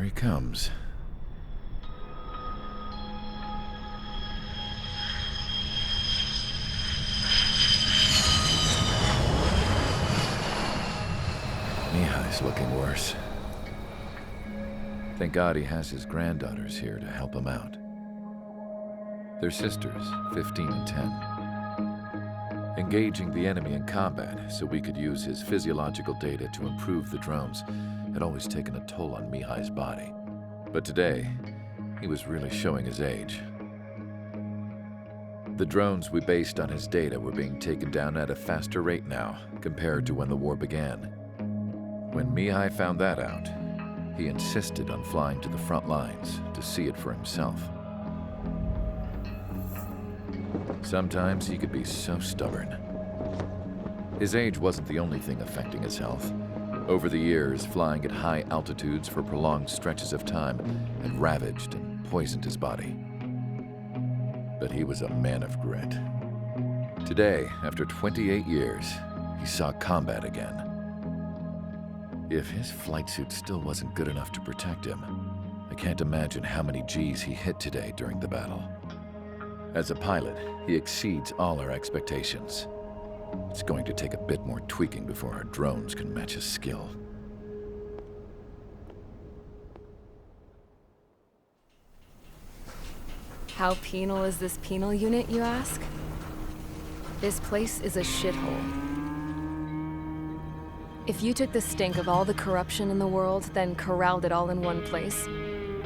he comes. Mihai's looking worse. Thank God he has his granddaughters here to help him out. They're sisters, 15 and 10. Engaging the enemy in combat so we could use his physiological data to improve the drones had always taken a toll on Mihai's body. But today, he was really showing his age. The drones we based on his data were being taken down at a faster rate now compared to when the war began. When Mihai found that out, he insisted on flying to the front lines to see it for himself. Sometimes he could be so stubborn. His age wasn't the only thing affecting his health. Over the years, flying at high altitudes for prolonged stretches of time had ravaged and poisoned his body. But he was a man of grit. Today, after 28 years, he saw combat again. If his flight suit still wasn't good enough to protect him, I can't imagine how many G's he hit today during the battle. As a pilot, he exceeds all our expectations. It's going to take a bit more tweaking before our drones can match his skill. How penal is this penal unit, you ask? This place is a shithole. If you took the stink of all the corruption in the world, then corralled it all in one place,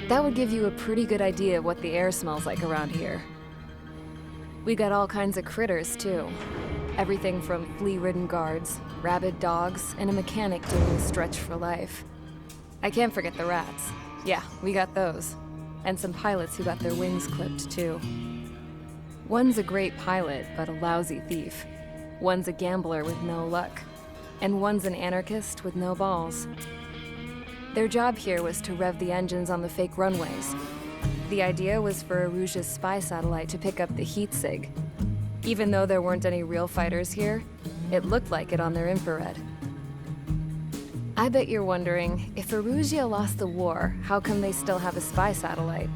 that would give you a pretty good idea of what the air smells like around here. We got all kinds of critters, too. Everything from flea-ridden guards, rabid dogs, and a mechanic doing a stretch for life. I can't forget the rats. Yeah, we got those. And some pilots who got their wings clipped, too. One's a great pilot, but a lousy thief. One's a gambler with no luck. And one's an anarchist with no balls. Their job here was to rev the engines on the fake runways. The idea was for Aruja's spy satellite to pick up the heat sig. Even though there weren't any real fighters here, it looked like it on their infrared. I bet you're wondering, if Aruja lost the war, how come they still have a spy satellite?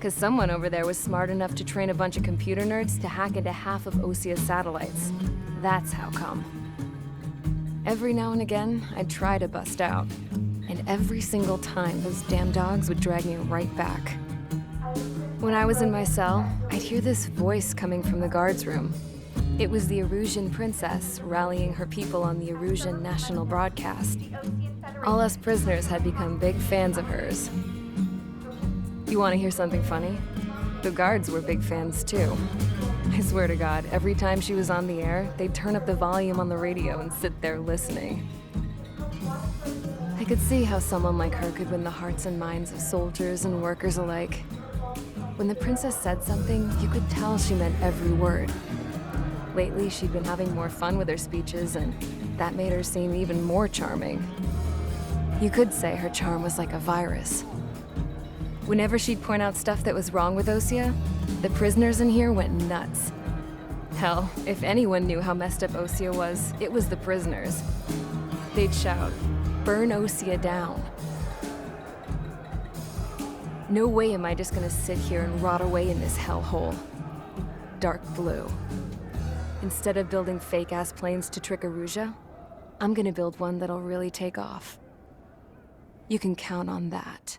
'Cause someone over there was smart enough to train a bunch of computer nerds to hack into half of Osia's satellites. That's how come. Every now and again, I'd try to bust out. And every single time, those damn dogs would drag me right back. When I was in my cell, I'd hear this voice coming from the guards room. It was the Arusian princess rallying her people on the Arusian national broadcast. All us prisoners had become big fans of hers. You want to hear something funny? The guards were big fans too. I swear to God, every time she was on the air, they'd turn up the volume on the radio and sit there listening. I could see how someone like her could win the hearts and minds of soldiers and workers alike. When the princess said something, you could tell she meant every word. Lately, she'd been having more fun with her speeches, and that made her seem even more charming. You could say her charm was like a virus. Whenever she'd point out stuff that was wrong with Osia, the prisoners in here went nuts. Hell, if anyone knew how messed up Osia was, it was the prisoners. They'd shout, "Burn Osia down." No way am I just gonna sit here and rot away in this hellhole. Dark blue. Instead of building fake-ass planes to trick Aruja, I'm gonna build one that'll really take off. You can count on that.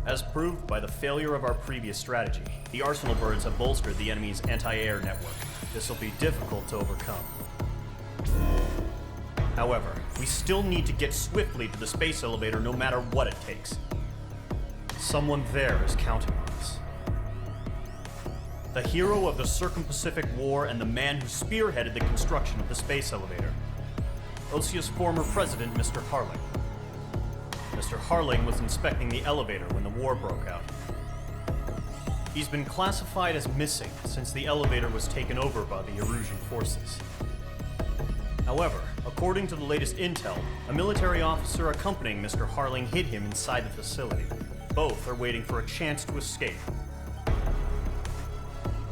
As proved by the failure of our previous strategy, the Arsenal birds have bolstered the enemy's anti-air network. This will be difficult to overcome. However, we still need to get swiftly to the space elevator no matter what it takes. Someone there is counting on us. The hero of the Circum-Pacific War and the man who spearheaded the construction of the space elevator. Osia's former president, Mr. Harling. Mr. Harling was inspecting the elevator when the war broke out. He's been classified as missing since the elevator was taken over by the Erusian forces. However, According to the latest intel, a military officer accompanying Mr. Harling hid him inside the facility. Both are waiting for a chance to escape.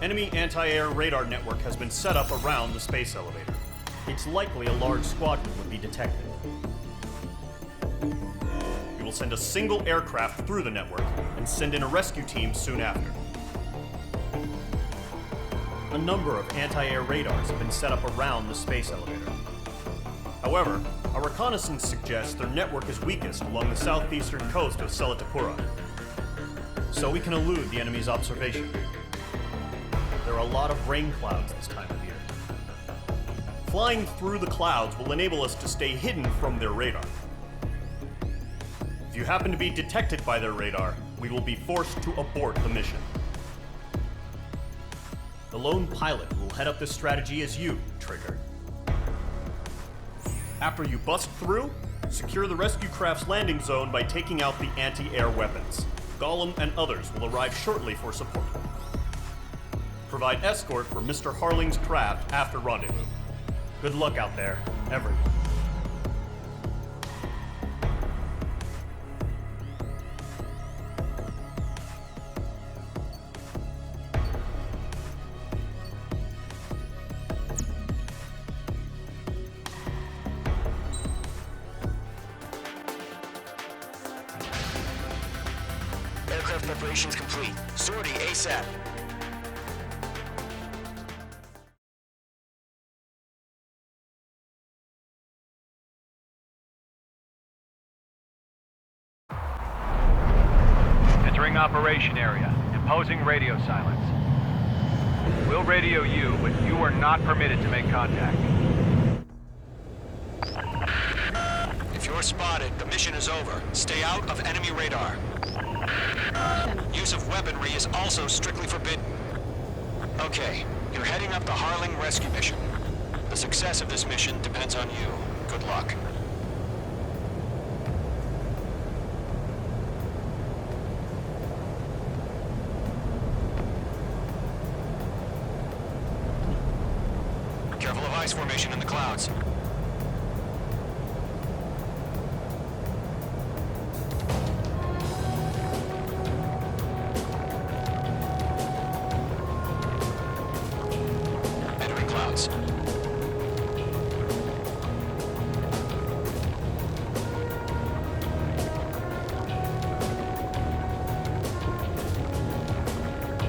Enemy anti-air radar network has been set up around the space elevator. It's likely a large squadron would be detected. We will send a single aircraft through the network and send in a rescue team soon after. A number of anti-air radars have been set up around the space elevator. However, our reconnaissance suggests their network is weakest along the southeastern coast of Selatapura, so we can elude the enemy's observation. There are a lot of rain clouds this time of year. Flying through the clouds will enable us to stay hidden from their radar. If you happen to be detected by their radar, we will be forced to abort the mission. The lone pilot who will head up this strategy is you, Trigger. After you bust through, secure the rescue craft's landing zone by taking out the anti-air weapons. Gollum and others will arrive shortly for support. Provide escort for Mr. Harling's craft after rendezvous. Good luck out there, everyone. Aircraft preparations complete. Sortie ASAP. Entering operation area. Imposing radio silence. We'll radio you, but you are not permitted to make contact. If you're spotted, the mission is over. Stay out of enemy radar. Use of weaponry is also strictly forbidden. Okay, you're heading up the Harling rescue mission. The success of this mission depends on you. Good luck. Careful of ice formation in the clouds. Entering clouds.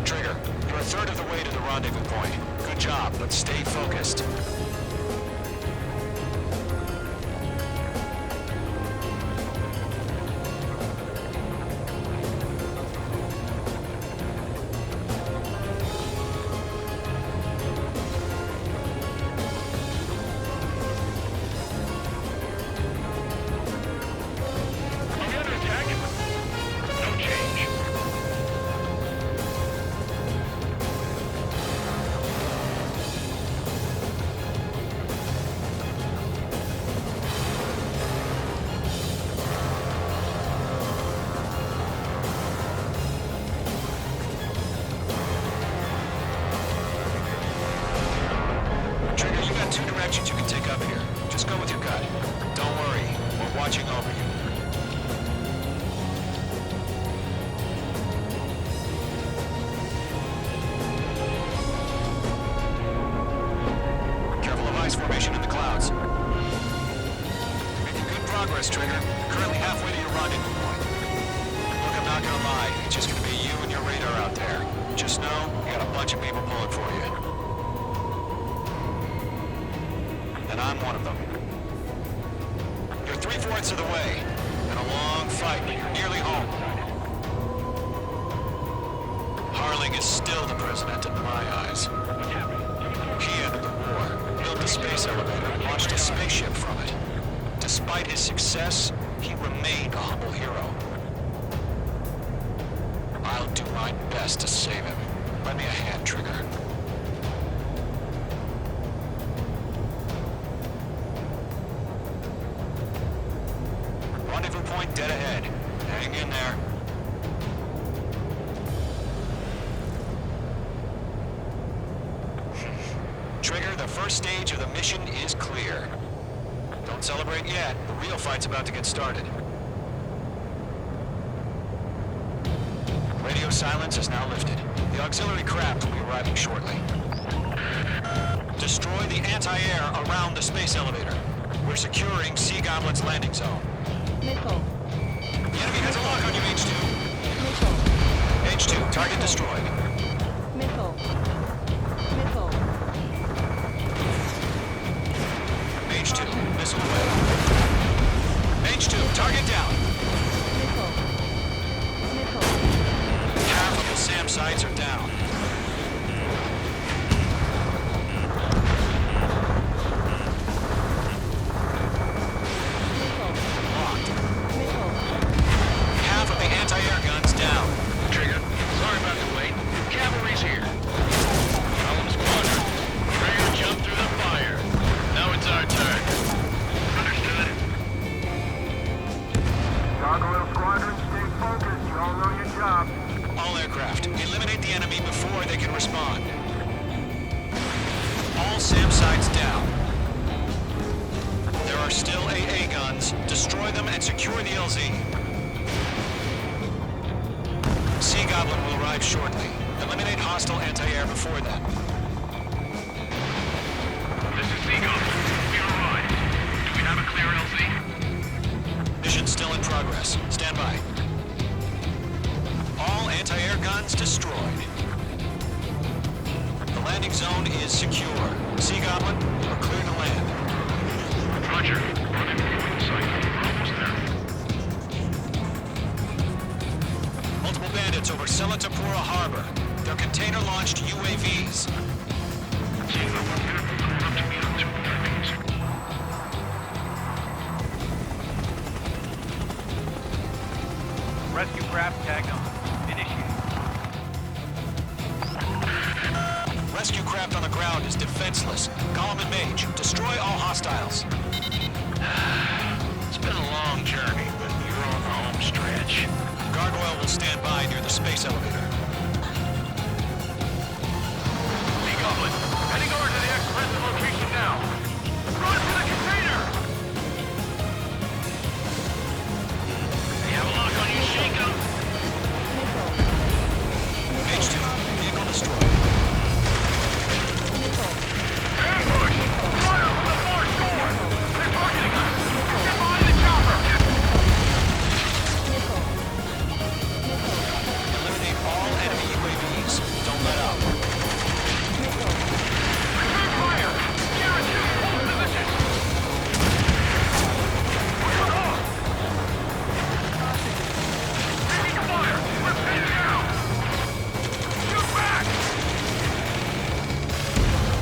Trigger, you're a third of the way to the rendezvous point. Good job, but stay focused. Two directions you can take up here. Just go with your gut. Don't worry, we're watching over you. Careful of ice formation in the clouds. Making good progress, Trigger. Currently halfway to your rendezvous point. Look, I'm not gonna lie. It's just gonna be you and your radar out there. Just know, you got a bunch of people pulling for you. And I'm one of them. You're 3/4 of the way. Been a long fight, but you're nearly home. Harling is still the president in my eyes. He ended the war, built the space elevator, and launched a spaceship from it. Despite his success, he remained a humble hero. I'll do my best to save him. Lend me a hand, Trigger. Rendezvous point dead ahead. Hang in there. Trigger, the first stage of the mission is clear. Don't celebrate yet. The real fight's about to get started. Radio silence is now lifted. The auxiliary craft will be arriving shortly. Destroy the anti-air around the space elevator. We're securing Sea Goblin's landing zone. Missile. The enemy has a lock on you, H2. Missile. H2, target destroyed. Missile. Missile. H2, missile away. H2, target down. Missile. Missile. Half of the SAM sites are down. Locked. Missile. Half of the anti-air guns down. Trigger, sorry about the wait. Cavalry's here. Column squadron. Trigger jumped through the fire. Now it's our turn. Understood. Gargoyle Squadron, stay focused. You all know your job. All aircraft, eliminate the enemy before they can respond. All SAM sites down. There are still AA guns. Destroy them and secure the LZ. Sea Goblin will arrive shortly. Eliminate hostile anti-air before then. This is Sea Goblin. We arrived. Do we have a clear LZ? Mission still in progress. Stand by. All anti-air guns destroyed. The landing zone is secure. Sea Goblin, you are clear to land. Roger. Running moving site. We're almost there. Multiple bandits over Selatapura Harbor. They're container-launched UAVs. Seeing the one here, coming up to me on 2 UAVs. Rescue craft tagged on. Initiate. Rescue craft on the ground is defenseless. Column and Mage, destroy all hostiles. It's been a long journey, but you're on the home stretch. Gargoyle will stand by near the space elevator. Sea Goblin, heading over to the express location now. Run for the container! You have a lock on you, shake 'em. H2, vehicle destroyed. Ambush! Fire from the far shore! They're targeting us! Get behind the chopper! Eliminate all enemy UAVs. Don't let up. Return fire! Guarantee hold position! We're off! Taking fire! We're pinned down! Shoot back!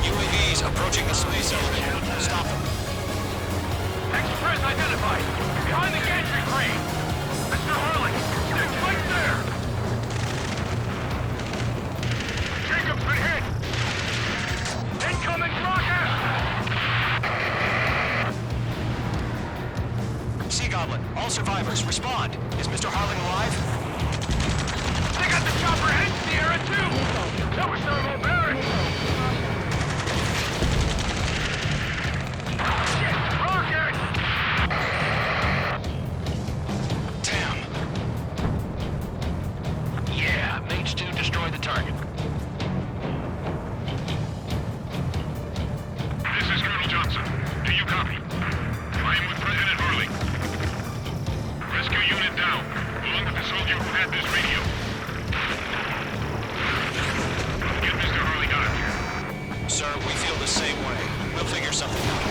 UAVs approaching the space elevator. Stop them. Express identified! Behind the gantry crane! Mr. Harley! It's right there! Jacob's been hit! Incoming rocket! Sea Goblin, all survivors, respond. Is Mr. Harling alive? They got the chopper heading to the air too! That was thermal barracks! Shit! Rocket! Damn. Yeah, Mage 2 destroyed the target. This is Colonel Johnson. Do you copy? I am with President Harley. Rescue unit down, along with the soldier who had this radio. Get Mr. Harley down here. Sir, we feel the same way. We'll figure something out.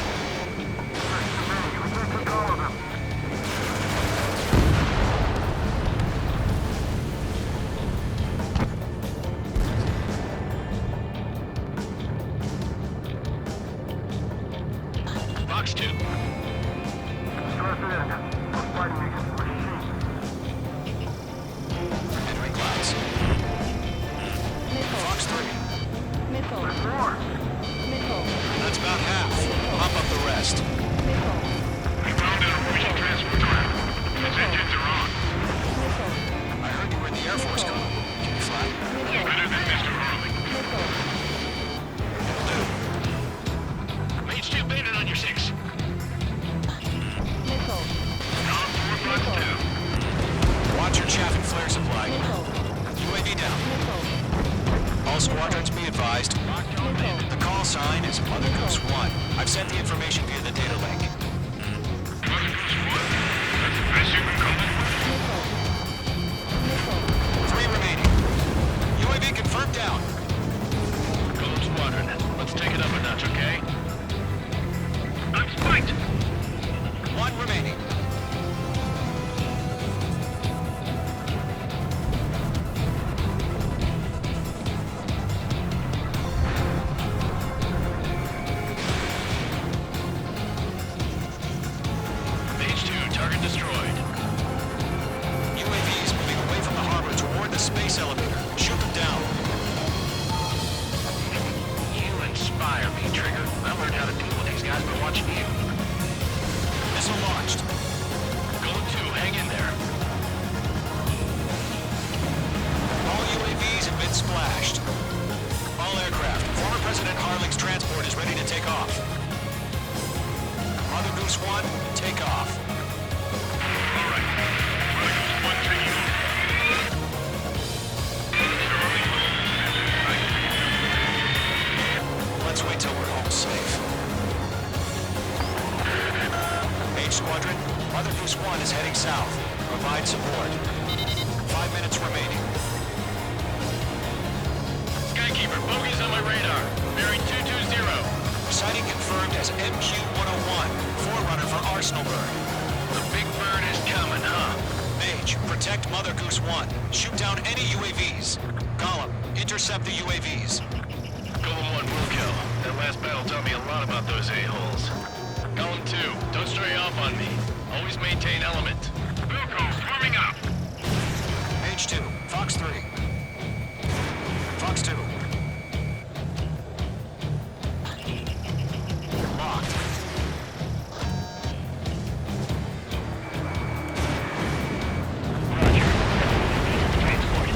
We took all of them. Box 2. Stress it in. We're fighting against machines. Entering clouds. Fox 3. Missile. There's more. Missile. That's about half. Pop up the rest. Missile. We found an Norwegian transport craft. Its engines are on. Missile. I heard you were in the Air Force, Colonel. Can you fly? Better than Mr. Harley. Missile. Mage 2 baited on your 6. been destroyed. UAVs moving away from the harbor toward the space elevator. Shoot them down. You inspire me, Trigger. I learned how to deal with these guys by watching you. Missile launched. Going 2, hang in there. All UAVs have been splashed. All aircraft. Former President Harling's transport is ready to take off. Mother Goose 1, take off. All right. Mother Goose 1 taking off. Let's wait till we're home safe. H Squadron, Mother Goose 1 is heading south. Provide support. 5 minutes remaining. Skykeeper, bogeys on my radar. Bearing 220. Sighting confirmed as MQ-101, forerunner for Arsenalburg. The big bird is coming, huh? Mage, protect Mother Goose 1. Shoot down any UAVs. Gollum, intercept the UAVs. Golem 1 will kill. That last battle taught me a lot about those a-holes. Golem 2, don't stray off on me. Always maintain element. Wilco, warming up. Mage 2, Fox 3. Fox 2. Locked. Roger. Transport.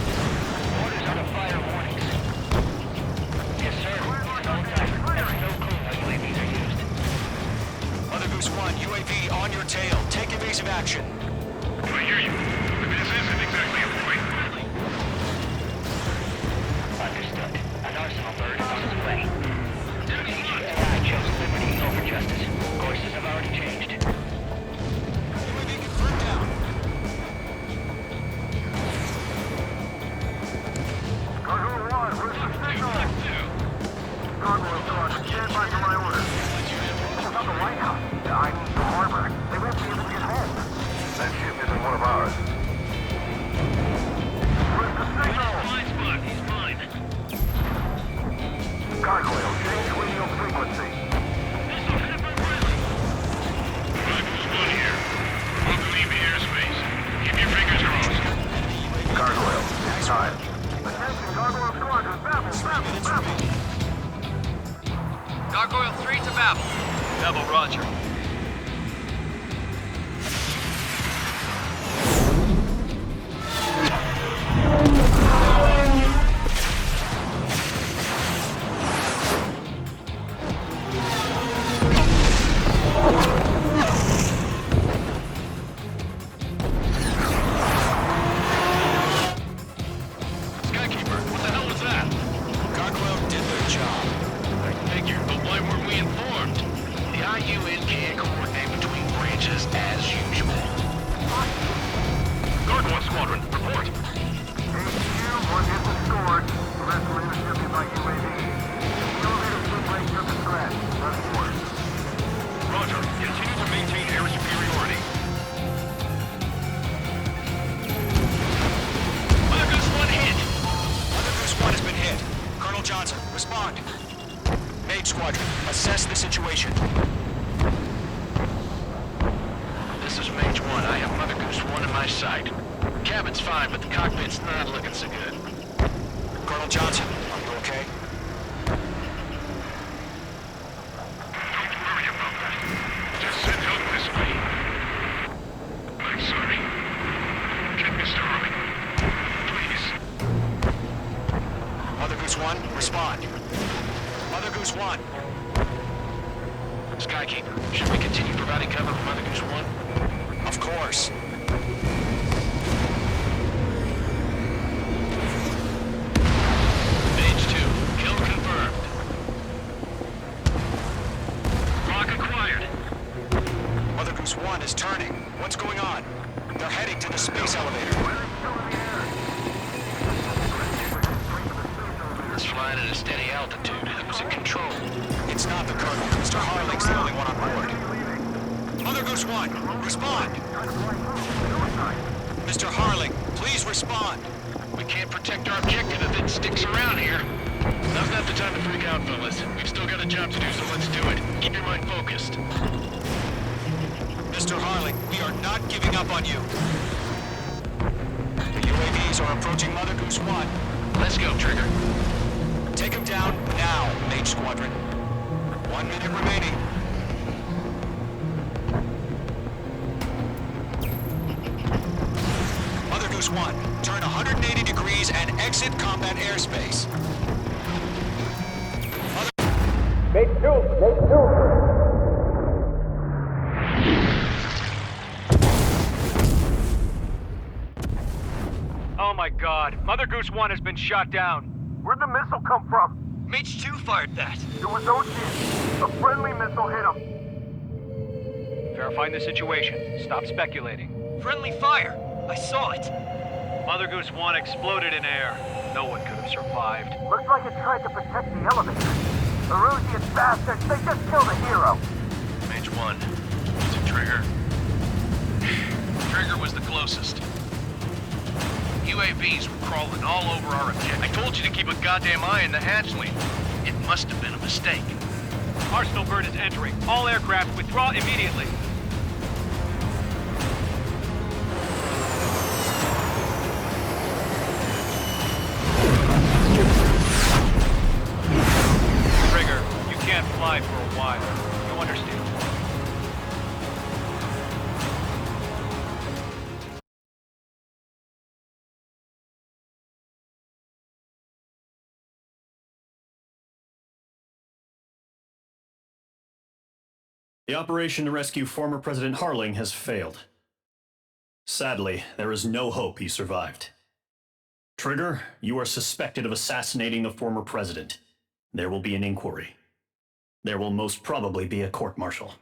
Orders on a fire warnings. Yes, sir. That's no clue how UAVs are used. Mother Goose 1, UAV on your tail. Take evasive action. I hear you. But this isn't exactly a point. Understood. An arsenal bird is on its way. AI chose liberty over justice. Courses have already changed. UAV confirmed down. Cargo 1, where's the signal? Cargo squad, stand by for my orders. It's not the White House. I need the harbor. They won't be able to get home. That ship isn't one of ours. Where's the signal? Blind spot, he's mine. Gargoyle, change radio frequency. Missile hit by Bradley. Mother Goose 1 here. Won't leave the airspace. Keep your fingers crossed. Gargoyle, it's time. Attention, Gargoyle squadron, Babel. Gargoyle 3 to Babel. Babel, roger. Skykeeper, what the hell was that? Gargoyle did their job. I figured, but why weren't we informed? The IUN can't coordinate between branches as usual. Gargoyle Squadron, report. HQ, one hit was scored. The rest were intercepted by UAV. The elevator swim lane took a scratch. Running orders. Roger, continue to maintain air superiority. Mother Goose 1 hit. Mother Goose 1 has been hit. Colonel Johnson, respond. Mage Squadron, assess the situation. This is Mage 1. I have Mother Goose 1 in my sight. Cabin's fine, but the cockpit's not looking so good. Colonel Johnson, are you okay? Don't worry about that. Just send help this way. I'm sorry. Get Mr. Harling. Please. Mother Goose 1, respond. Mother Goose 1. Skykeeper, should we continue providing cover for Mother Goose 1? Of course. Mage 2, kill confirmed. Rock acquired. Mother Goose 1 is turning. What's going on? They're heading to the space elevator. It's flying at a steady altitude. Who's in control? It's not the Colonel. Mr. Harling's the only one on board. Mother Goose 1, respond. Mr. Harling, please respond. We can't protect our objective if it sticks around here. Now's not the time to freak out, fellas. We've still got a job to do, so let's do it. Keep your mind focused. Mr. Harling, we are not not giving up on you. The UAVs are approaching Mother Goose 1. Let's go, Trigger. Take them down now, Mage Squadron. 1 minute remaining. Mother Goose 1, turn 180 degrees and exit combat airspace. Oh my god, Mother Goose 1 has been shot down. Where'd the missile come from? Mage 2 fired that. It was Ocean. A friendly missile hit him. Verifying the situation. Stop speculating. Friendly fire! I saw it! Mother Goose 1 exploded in air. No one could have survived. Looks like it tried to protect the elevator. The Rusian bastards, they just killed a hero. Mage 1. Is it Trigger? Trigger was the closest. UAVs were crawling all over our objective. I told you to keep a goddamn eye in the hatchling. It must have been a mistake. Arsenal bird is entering. All aircraft withdraw immediately. Trigger, you can't fly for a while. You understand? The operation to rescue former President Harling has failed. Sadly, there is no hope he survived. Trigger, you are suspected of assassinating the former president. There will be an inquiry. There will most probably be a court-martial.